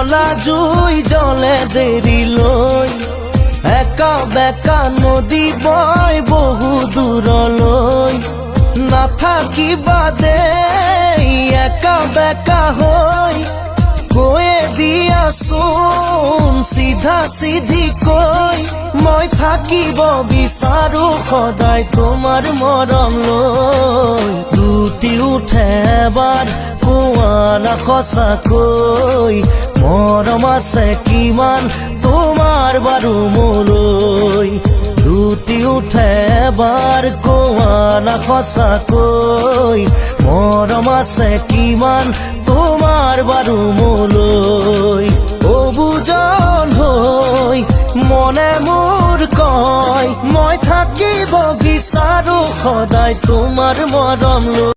জ্বলা জুই জ্বলে দেৰি লৈ একা বেকা নদী বয় বহু দূৰলৈ নাথাকিবা দেই একা বেকা হৈ কৈয়ে দিয়াচোন চিধা চিধি কৈ মই থাকিব বিচাৰো সদায় তোমাৰ মৰম লৈ লুটি উঠে এবাৰ কোৱা না সঁচাকৈ মৰম আছে কিমান তোমাৰ বাৰু মোলৈ লুটি উঠে এবাৰ কোৱা না সঁচাকৈ মৰম আছে কিমান তোমাৰ বাৰু মোলৈ অবুজন হৈ মনে মোৰ কয় মই থাকিব বিচাৰো সদায় তোমাৰ মৰম লৈ।